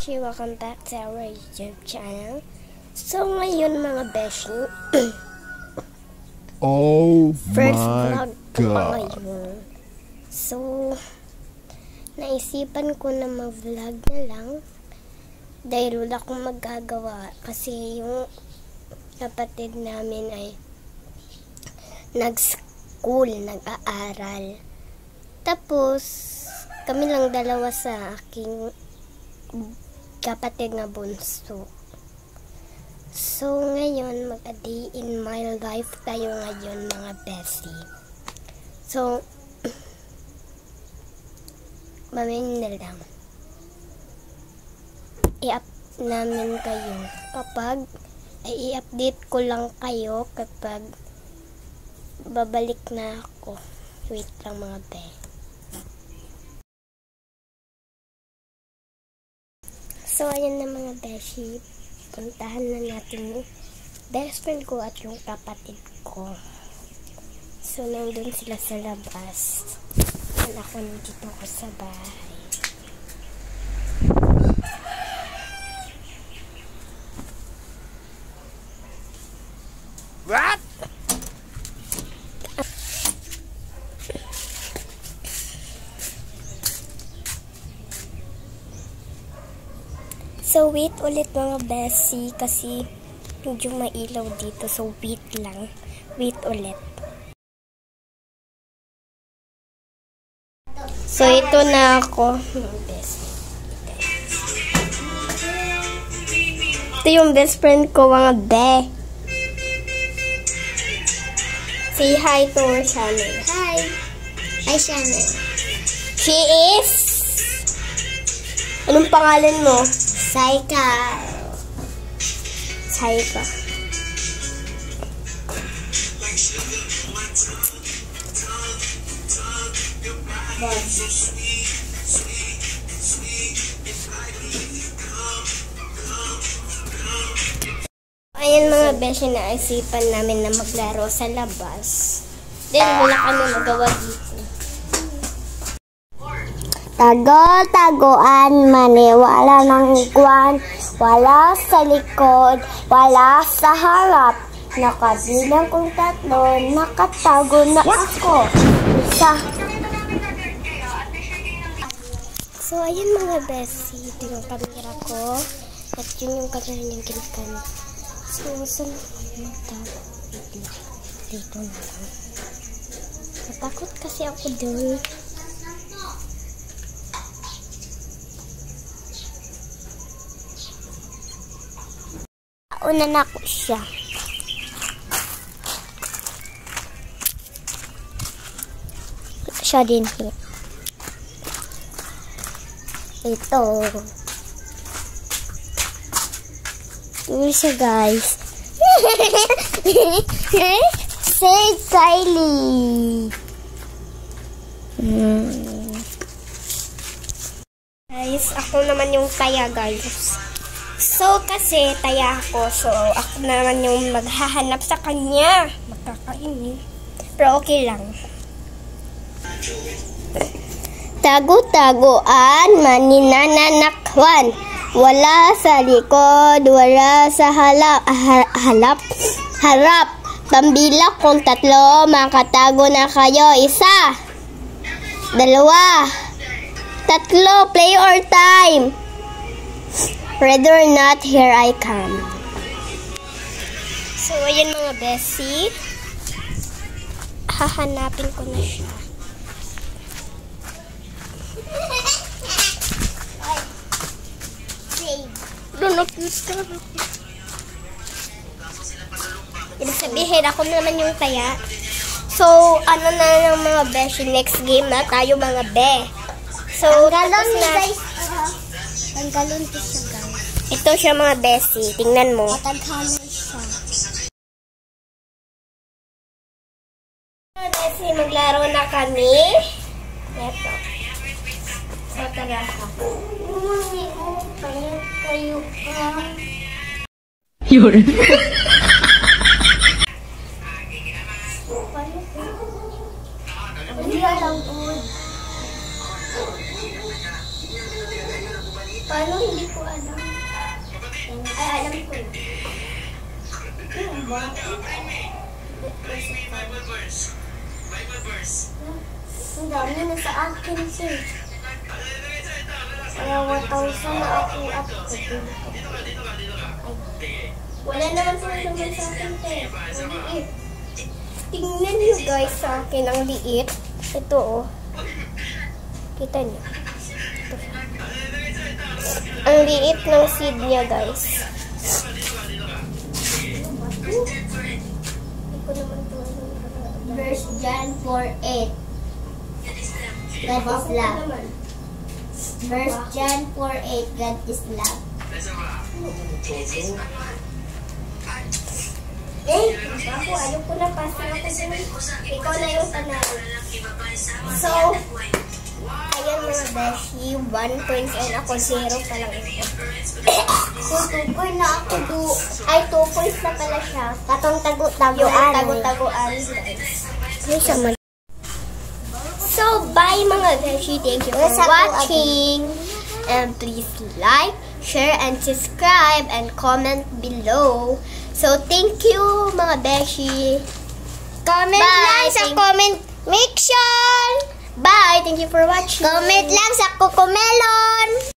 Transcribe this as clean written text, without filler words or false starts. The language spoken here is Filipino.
Beshi, welcome back to our YouTube channel. So ngayon mga Beshi, first vlog ko ngayon. So, naisipan ko na mag-vlog na lang dahil wala akong magagawa kasi yung kapatid namin ay nag-school, nag-aaral. Tapos, kami lang dalawa sa aking kapatid na bunso. So, ngayon, mag-a-day in my life tayo ngayon, mga Beshi. So, mamaya na lang. I-up namin kayo kapag, i-update ko lang kayo kapag babalik na ako. Wait lang mga Beshi. So, ayan na mga Beshi. Puntahan na natin yung best friend ko at yung kapatid ko. So, nandun sila sa labas. At ako nandito ko sa bahay. What? So, wait ulit mga Beshi kasi medyo mailaw dito. So, wait lang. Wait ulit. So, ito na ako mga Beshi. Ito yung best friend ko mga Be. Say hi to our channel. Hi. Hi, channel. She is... Anong pangalan mo? Saika. Saika. Ayan mga Beshi, naisipan namin na maglaro sa labas. Then wala kami magawa dito. Tago-taguan, maniwala ng kwan. Wala sa likod, wala sa harap. Nakabilang kong 3, nakatago na ako. Isa. So, ayan mga Beshi, ito yung camera ko. At yun yung camera niyang kinikan. So, saan magtago? Dito na lang. Natakot kasi ako doon. Una na ko siya. Siya din here. Ito. Ito siya guys. Say Kylie. Guys, ako naman yung taya guys. So, kasi taya ako. So, ako naman yung maghahanap sa kanya. Magkakainin. Pero okay lang. Tago-taguan, maninanakwan. Wala sa likod, wala sa harap. Pambilak kung 3, makatago na kayo. 1, 2, 3, play or time. Ready or not, here I come. So, ayan mga Beshi. Hahanapin ko na siya. Lunok ka. Ibig sabihin, ako naman yung taya. So, ano na lang mga Beshi, next game na tayo mga Be. So, tapos na. Ang galon ko siya, guys. Ito siya mga Beshi. Tingnan mo. Mataghanan siya. Beshi, maglaro na kami. Ito. So, tara ka. Kayo ka. Yun. Paano hindi ko alam? Ay, alam ko. Ang dami na sa akin, sir. Kaya 1,000 na ako at wala naman po naman sa akin, sir. Ang liit. Tingnan niyo guys sa akin, ang liit. Ito oh. Kita niyo. Ito. Ang liit ng seed niya guys. Verse John 4:8. God is love. Verse John 4:8. God is love. Ako, ayaw ko na pasa ako dun. Ikaw na yung panalo. So, ayan mga beshi, 1 points and ako 0 pa lang ito. So, 2 points na ako. Ay, 2 points na pala siya. Katong tagu-taguan. Yung tagu-taguan, guys. So, bye mga beshi. Thank you for watching. And please like, share, and subscribe, and comment below. So, thank you mga beshi. Comment lang sa comment section. Bye! Thank you for watching. Comment lang sa Cocomelon.